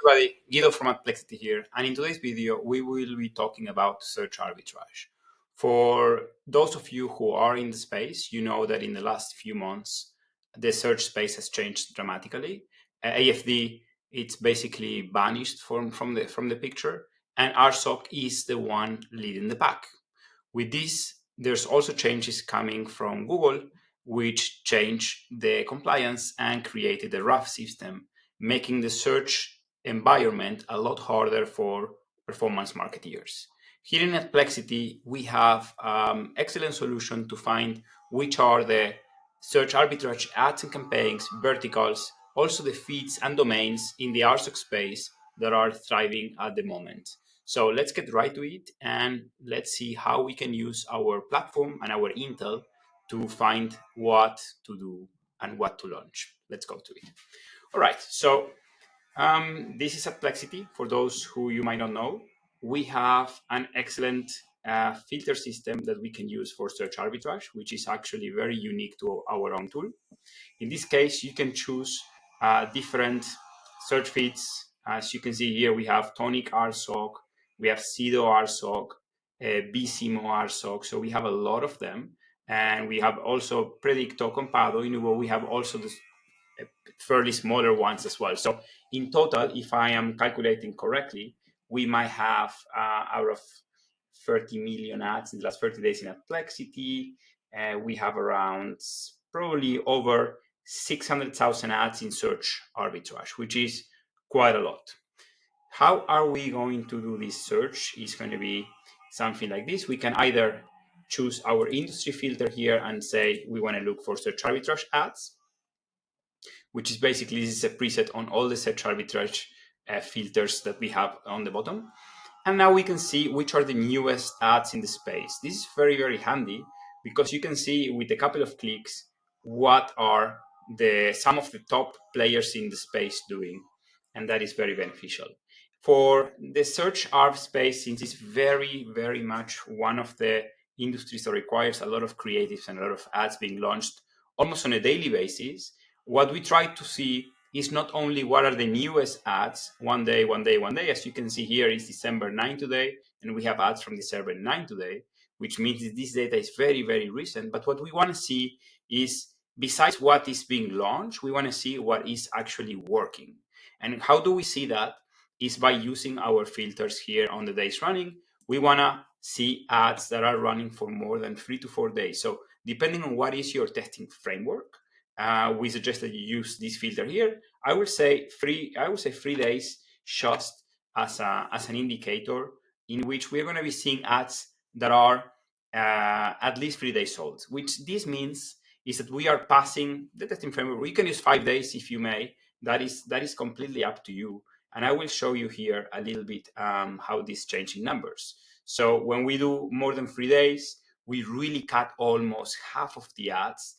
everybody, Guido from AdPlexity here, and in today's video we will be talking about search arbitrage. For those of you who are in the space, you know that in the last few months the search space has changed dramatically. AFD, it's basically vanished from the picture, and RSOC is the one leading the pack. With this, there's also changes coming from Google, which changed the compliance and created a rough system, making the search environment a lot harder for performance marketeers. Here in AdPlexity, we have excellent solution to find which are the search arbitrage ads and campaigns, verticals, also the feeds and domains in the RSOC space that are thriving at the moment. So let's get right to it and let's see how we can use our platform and our intel to find what to do and what to launch. Let's go to it. All right, so this is AdPlexity. For those who you might not know, we have an excellent filter system that we can use for search arbitrage, which is actually very unique to our own tool. In this case, you can choose different search feeds. As you can see here, we have Tonic RSOC, we have Sedo RSOC, Visymo RSOC. So we have a lot of them. And we have also Predicto, Compado, Inuvo. We have also the fairly smaller ones as well. So in total, if I am calculating correctly, we might have out of 30 million ads in the last 30 days in AdPlexity, we have around probably over 600,000 ads in search arbitrage, which is quite a lot. How are we going to do this search? It's going to be something like this. We can either choose our industry filter here and say we want to look for search arbitrage ads, which is basically this is a preset on all the search arbitrage filters that we have on the bottom. And now we can see which are the newest ads in the space. This is very, very handy because you can see with a couple of clicks what are some of the top players in the space doing, and that is very beneficial. For the search arb space, since it's very, very much one of the industries that requires a lot of creatives and a lot of ads being launched almost on a daily basis, what we try to see is not only what are the newest ads one day. As you can see here, is December 9 today, and we have ads from December 9 today, which means that this data is very, very recent. But what we want to see is, besides what is being launched, we want to see what is actually working. And how do we see that? Is by using our filters here on the days running. We want to see ads that are running for more than 3 to 4 days. So depending on what is your testing framework, we suggest that you use this filter here. I would say 3 days just as an indicator in which we're going to be seeing ads that are at least 3 days old. Which this means is that we are passing the testing framework. We can use 5 days if you may. That is completely up to you. And I will show you here a little bit how this changing numbers. So when we do more than 3 days, we really cut almost half of the ads.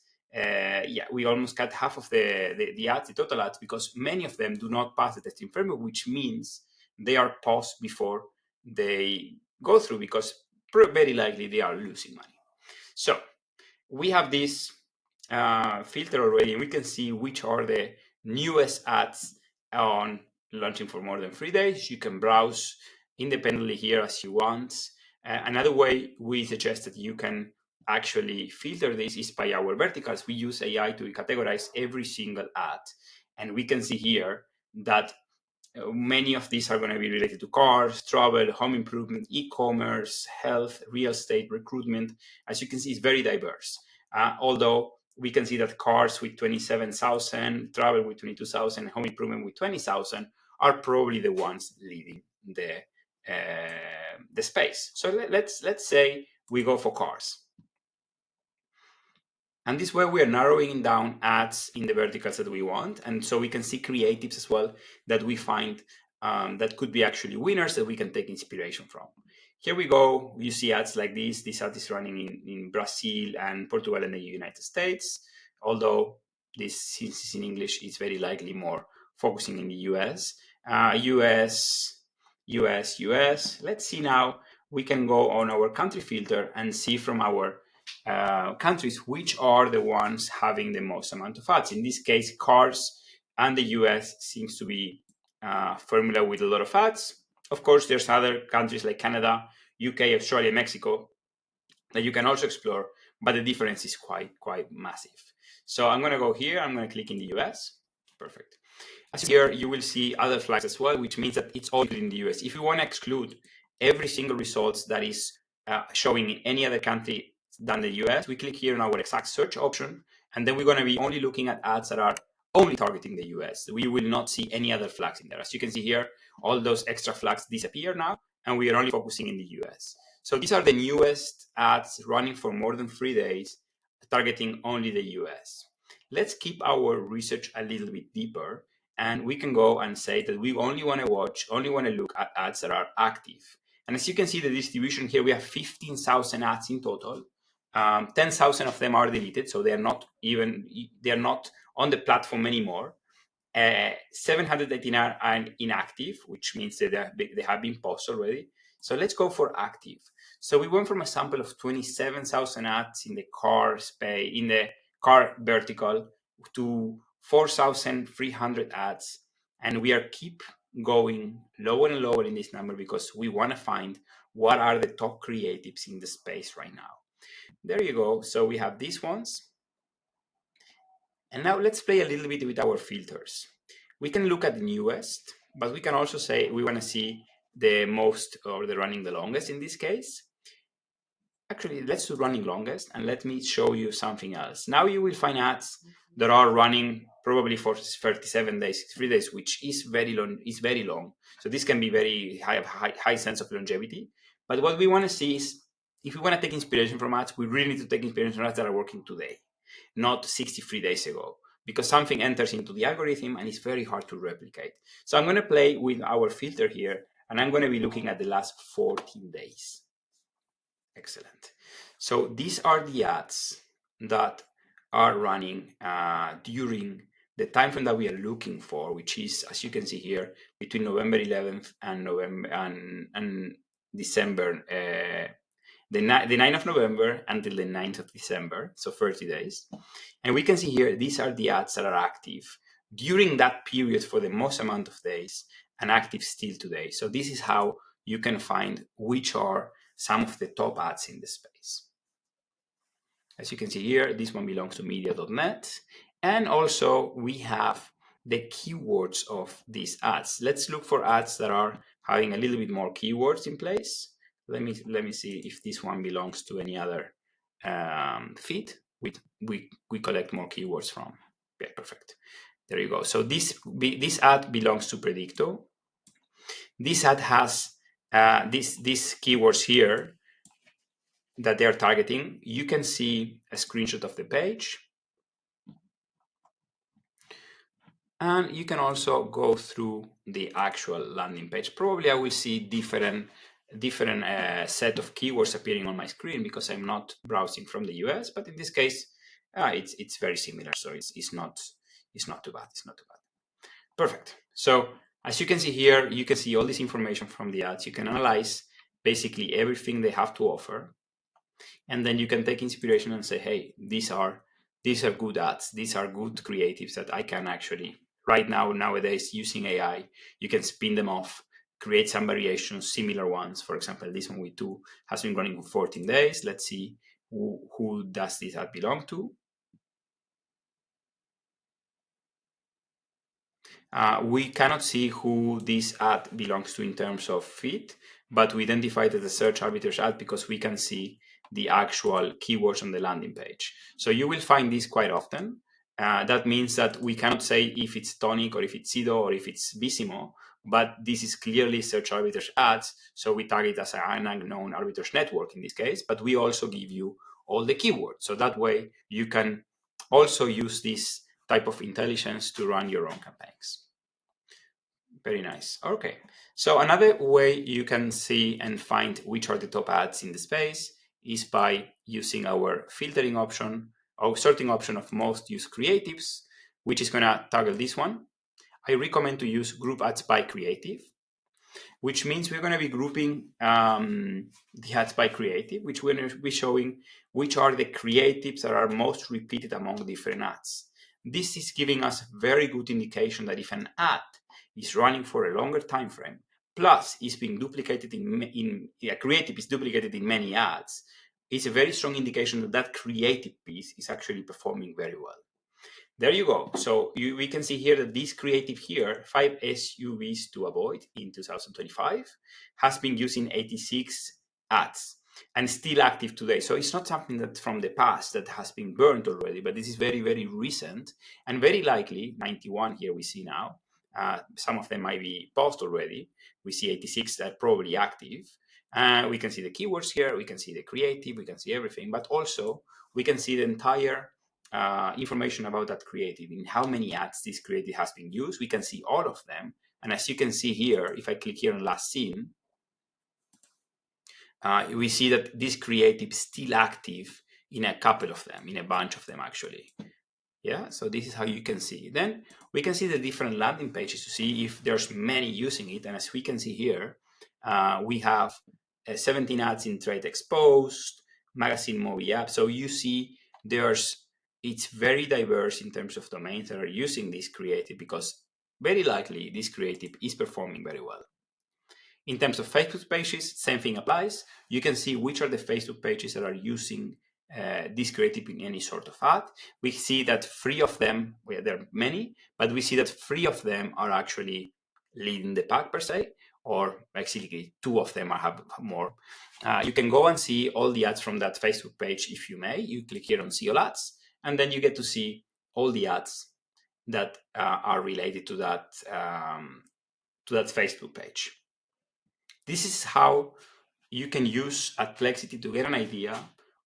We almost cut half of the ads, the total ads, because many of them do not pass the testing framework, which means they are paused before they go through, because very likely they are losing money. So we have this filter already, and we can see which are the newest ads on launching for more than 3 days. You can browse independently here as you want. Another way we suggest that you can actually filter this is by our verticals. We use AI to categorize every single ad. And we can see here that many of these are going to be related to cars, travel, home improvement, e-commerce, health, real estate, recruitment. As you can see, it's very diverse. Although we can see that cars with 27,000, travel with 22,000, home improvement with 20,000 are probably the ones leading the space. So let's say we go for cars. And this way we are narrowing down ads in the verticals that we want. And so we can see creatives as well that we find that could be actually winners that we can take inspiration from. Here we go. You see ads like this. This ad is running in Brazil and Portugal and the United States. Although this, since it's in English, is very likely more focusing in the US. US. Let's see now. We can go on our country filter and see from our countries which are the ones having the most amount of ads. In this case, cars and the US seems to be formula with a lot of ads. Of course, there's other countries like Canada, UK, Australia, Mexico that you can also explore, but the difference is quite massive. So I'm going to go here. I'm going to click in the US. Perfect. As here, you will see other flags as well, which means that it's all in the US. If you want to exclude every single results that is showing in any other country than the US, we click here on our exact search option, and then we're going to be only looking at ads that are only targeting the US. We will not see any other flags in there. As you can see here, all those extra flags disappear now, and we are only focusing in the US. So these are the newest ads running for more than 3 days, targeting only the US. Let's keep our research a little bit deeper, and we can go and say that we only want to look at ads that are active. And as you can see, the distribution here, we have 15,000 ads in total. 10,000 of them are deleted, so they're not on the platform anymore. 789 are inactive, which means that they have been paused already. So let's go for active. So we went from a sample of 27,000 ads in the car space, in the car vertical, to 4,300 ads, and we are keep going lower and lower in this number because we want to find what are the top creatives in the space right now. There you go. So we have these ones. And now let's play a little bit with our filters. We can look at the newest, but we can also say we want to see the most or the running the longest in this case. Actually, let's do running longest, and let me show you something else. Now you will find ads that are running probably for 37 days, 3 days, which is very long. So this can be very high sense of longevity. But what we want to see is, if we want to take inspiration from ads, we really need to take inspiration from ads that are working today, not 63 days ago, because something enters into the algorithm and it's very hard to replicate. So I'm going to play with our filter here, and I'm going to be looking at the last 14 days. Excellent. So these are the ads that are running during the time frame that we are looking for, which is, as you can see here, between November 11th and December, the 9th of November until the 9th of December, so 30 days. And we can see here, these are the ads that are active during that period for the most amount of days and active still today. So this is how you can find which are some of the top ads in the space. As you can see here, this one belongs to media.net. And also we have the keywords of these ads. Let's look for ads that are having a little bit more keywords in place. Let me see if this one belongs to any other feed we collect more keywords from. Okay, perfect. There you go. So this ad belongs to Predicto. This ad has these keywords here that they are targeting. You can see a screenshot of the page. And you can also go through the actual landing page. Probably I will see different set of keywords appearing on my screen because I'm not browsing from the US. But in this case, it's very similar. So it's not too bad. It's not too bad. Perfect. So as you can see here, you can see all this information from the ads. You can analyze basically everything they have to offer. And then you can take inspiration and say, hey, these are good ads. These are good creatives that I can actually, right now, nowadays, using AI, you can spin them off, create some variations, similar ones. For example, this one with 2 has been running for 14 days. Let's see who does this ad belong to. We cannot see who this ad belongs to in terms of feed, but we identified as a search arbitrage ad because we can see the actual keywords on the landing page. So you will find this quite often. That means that we cannot say if it's Tonic or if it's Sedo or if it's Visymo, but this is clearly search arbitrage ads. So we tag it as an unknown arbitrage network in this case, but we also give you all the keywords. So that way you can also use this type of intelligence to run your own campaigns. Very nice. Okay. So another way you can see and find which are the top ads in the space is by using our filtering option or sorting option of most used creatives, which is going to toggle this one. I recommend to use group ads by creative, which means we're going to be grouping the ads by creative, which we're going to be showing which are the creatives that are most repeated among different ads. This is giving us very good indication that if an ad is running for a longer time frame, plus is being duplicated creative is duplicated in many ads, it's a very strong indication that that creative piece is actually performing very well. There you go. So we can see here that this creative here, 5 SUVs to avoid in 2025, has been using 86 ads and still active today. So it's not something that from the past that has been burned already, but this is very, very recent and very likely 91 here we see now. Some of them might be paused already. We see 86 that are probably active. We can see the keywords here. We can see the creative. We can see everything, but also we can see the entire information about that creative, in how many ads this creative has been used. We can see all of them. And as you can see here, if I click here on last seen, we see that this creative is still active in a couple of them, in a bunch of them actually. Yeah, so this is how you can see. Then we can see the different landing pages to see if there's many using it. And as we can see here, we have 17 ads in Trade Exposed, Magazine Movie App. So you see it's very diverse in terms of domains that are using this creative, because very likely this creative is performing very well. In terms of Facebook pages, same thing applies. You can see which are the Facebook pages that are using this creative in any sort of ad. We see that 3 of them, well, there are many, but we see that 3 of them are actually leading the pack per se, or actually 2 of them have more. You can go and see all the ads from that Facebook page if you may. You click here on see all ads, and then you get to see all the ads that are related to that Facebook page. This is how you can use AdPlexity to get an idea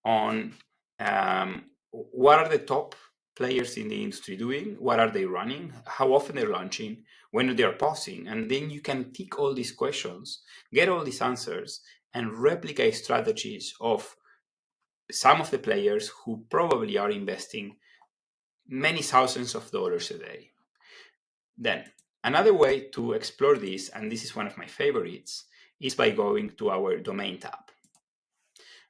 on what are the top players in the industry doing, what are they running, how often they're launching, when they are pausing, and then you can tick all these questions, get all these answers, and replicate strategies of some of the players who probably are investing many thousands of dollars a day. Then another way to explore this, and this is one of my favorites, is by going to our domain tab.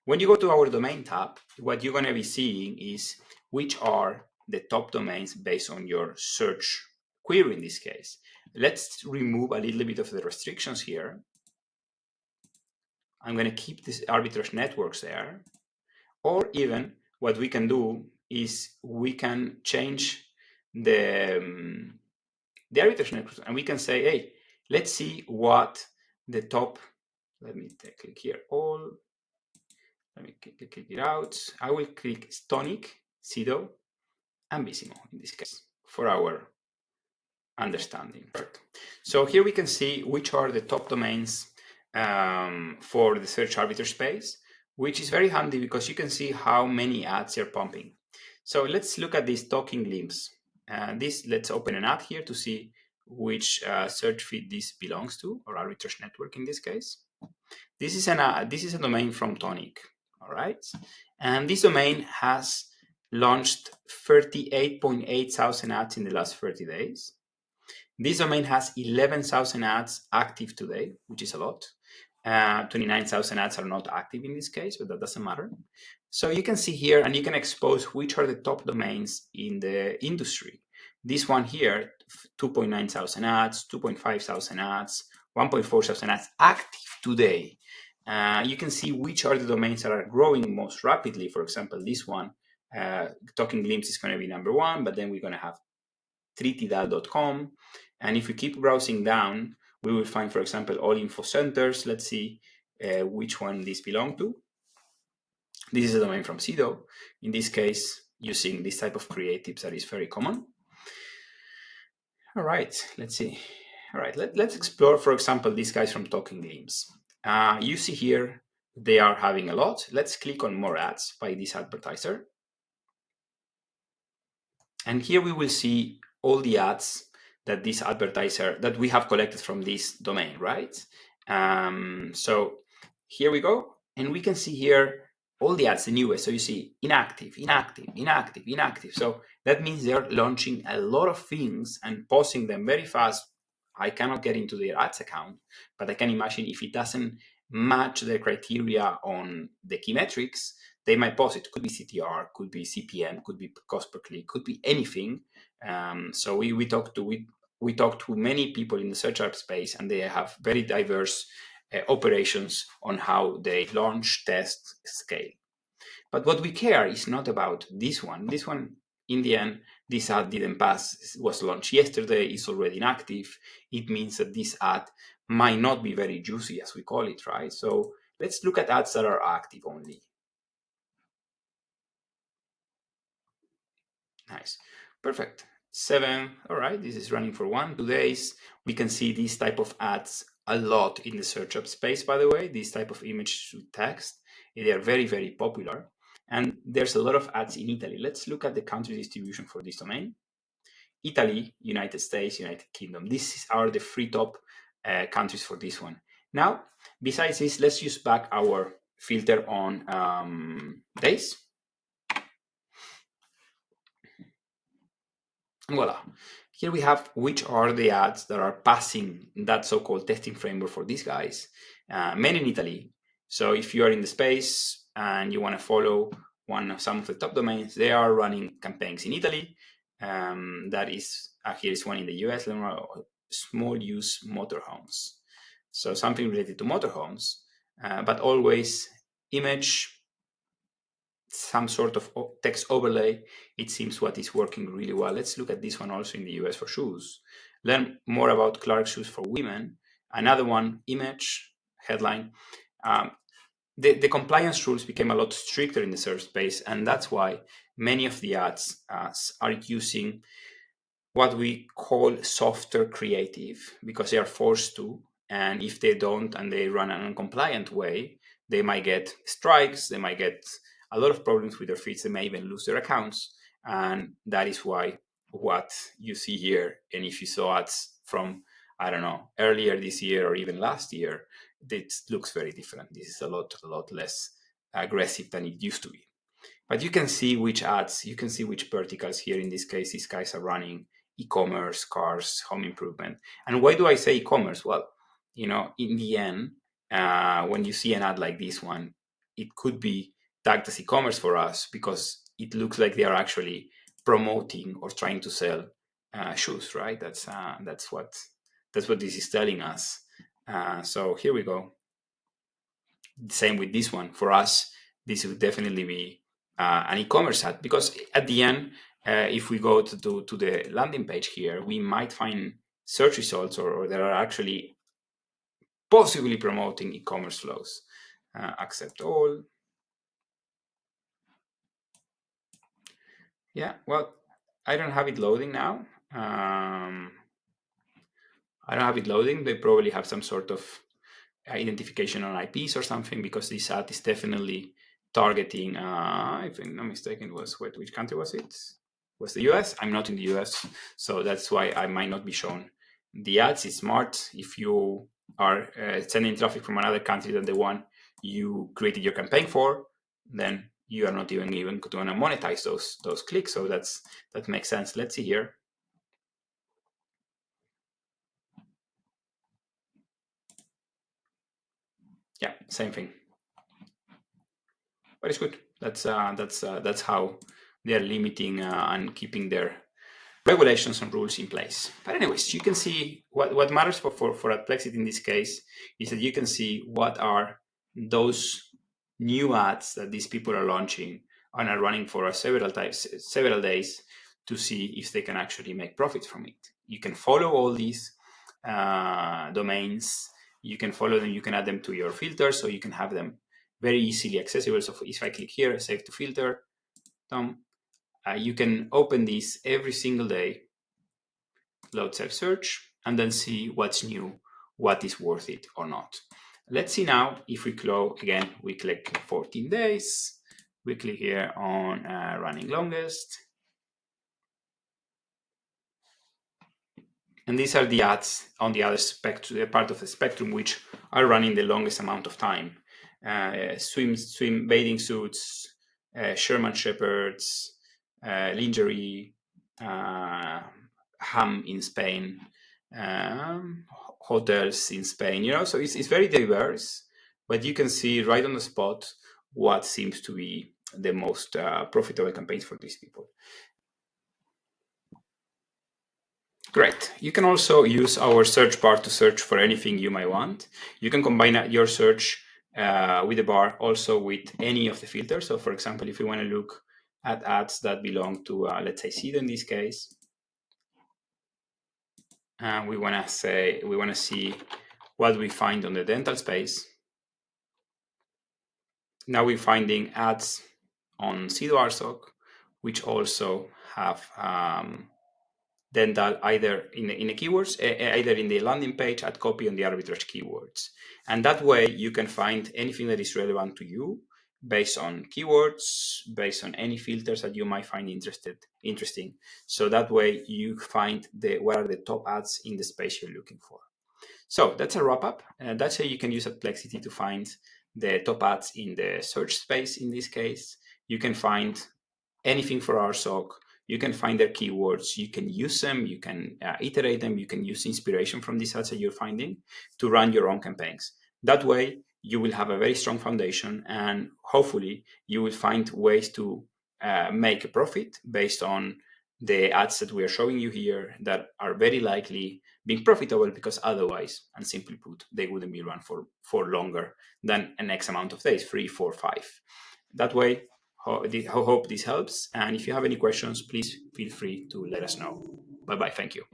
When you go to our domain tab, what you're going to be seeing is which are the top domains based on your search query in this case. Let's remove a little bit of the restrictions here. I'm going to keep this arbitrage networks there. Or even what we can do is we can change the arbitrage networks, and we can say, hey, let's see what the top, let me click here all. Let me click it out. I will click Tonic, Sedo, and Visymo in this case for our understanding. So here we can see which are the top domains for the search arbitrage space, which is very handy because you can see how many ads you're pumping. So let's look at this TalkingGlimpse. Let's open an ad here to see which search feed this belongs to, or arbitrage network in this case. This is a domain from Tonic. All right, and this domain has launched 38.8 thousand ads in the last 30 days. This domain has 11,000 ads active today, which is a lot. 29,000 ads are not active in this case, but that doesn't matter. So you can see here, and you can expose which are the top domains in the industry. This one here, 2.9 thousand ads, 2.5 thousand ads, 1.4 thousand ads active today. You can see which are the domains that are growing most rapidly. For example, this one, TalkingGlimpse is going to be number 1, but then we're going to have treatydal.com. And if we keep browsing down, we will find, for example, all info centers. Let's see which one this belongs to. This is a domain from Sedo. In this case, using this type of creatives that is very common. All right, let's see. All right, let's explore, for example, these guys from TalkingGlimpse. You see here, they are having a lot. Let's click on more ads by this advertiser. And here we will see all the ads that this advertiser, that we have collected from this domain, right? So here we go. And we can see here all the ads, the newest. So you see inactive, inactive, inactive, inactive. So that means they're launching a lot of things and posting them very fast. I cannot get into their ads account, but I can imagine if it doesn't match the criteria on the key metrics, they might post it. Could be CTR, could be CPM, could be cost per click, could be anything. So we talked to we talk to many people in the search art space, and they have very diverse operations on how they launch, test, scale. But what we care is not about this one. This one, in the end, this ad didn't pass. It was launched yesterday. It's already inactive. It means that this ad might not be very juicy, as we call it, right? So let's look at ads that are active only. Nice. Perfect. 7. All right. This is running for 2 days. We can see these type of ads a lot in the search up space, by the way, this type of image to text. They are very, very popular. And there's a lot of ads in Italy. Let's look at the country distribution for this domain. Italy, United States, United Kingdom. These are the 3 top countries for this one. Now, besides this, let's use back our filter on days. Voila. Here we have which are the ads that are passing that so-called testing framework for these guys. Many in Italy. So if you are in the space and you want to follow some of the top domains, they are running campaigns in Italy. That is, here is one in the US, small use motorhomes. So something related to motorhomes, but always image, some sort of text overlay. It seems what is working really well. Let's look at this one also in the US for shoes. Learn more about Clark shoes for women. Another one, image, headline. The compliance rules became a lot stricter in the search space, and that's why many of the ads are using what we call softer creative, because they are forced to. And if they don't and they run an uncompliant way, they might get strikes, they might get a lot of problems with their feeds, they may even lose their accounts. And that is why what you see here, and if you saw ads from, I don't know, earlier this year or even last year, it looks very different. This is a lot less aggressive than it used to be. But you can see which ads, you can see which verticals here. In this case, these guys are running e-commerce, cars, home improvement. And why do I say e-commerce? Well, in the end, when you see an ad like this one, it could be tagged as e-commerce for us because it looks like they are actually promoting or trying to sell shoes, right? That's what this is telling us. So here we go. Same with this one. For us, this would definitely be an e-commerce ad, because at the end, if we go to the landing page here, we might find search results or that are actually possibly promoting e-commerce flows. Accept all. Yeah, well, I don't have it loading now. I don't have it loading. They probably have some sort of identification on IPs or something, because this ad is definitely targeting, if I'm not mistaken, it was, which country was it? Was the US? I'm not in the US, so that's why I might not be shown. The ads is smart. If you are sending traffic from another country than the one you created your campaign for, then you are not even going to monetize those clicks. So that makes sense. Let's see here. Yeah, same thing. But it's good. That's how they are limiting and keeping their regulations and rules in place. But anyways, you can see what matters for AdPlexity in this case is that you can see what are those new ads that these people are launching and are running for several days to see if they can actually make profits from it. You can follow all these domains. You can follow them. You can add them to your filter, so you can have them very easily accessible. So if I click here, save to filter, you can open this every single day, load save search, and then see what's new, what is worth it or not. Let's see now if we close again, we click 14 days, we click here on running longest. And these are the ads on the other spectrum, the part of the spectrum which are running the longest amount of time. Swim bathing suits, Sherman Shepherds, lingerie, ham in Spain, hotels in Spain. So it's very diverse, but you can see right on the spot what seems to be the most profitable campaigns for these people. Great. You can also use our search bar to search for anything you might want. You can combine your search with the bar also with any of the filters. So for example, if you want to look at ads that belong to, let's say, Sedo in this case, and we want to see what we find on the dental space. Now we're finding ads on Sedo RSOC, which also have dental either in the keywords, either in the landing page, ad copy, on the arbitrage keywords. And that way you can find anything that is relevant to you based on keywords, based on any filters that you might find interesting. So that way you find what are the top ads in the space you're looking for. So that's a wrap up. That's how you can use AdPlexity to find the top ads in the search space. In this case, you can find anything for RSOC. You can find their keywords. You can use them. You can iterate them. You can use inspiration from these ads that you're finding to run your own campaigns. That way, you will have a very strong foundation, and hopefully, you will find ways to make a profit based on the ads that we are showing you here that are very likely being profitable, because otherwise, and simply put, they wouldn't be run for longer than an X amount of days, 3, 4, 5. That way, I hope this helps. And if you have any questions, please feel free to let us know. Bye-bye. Thank you.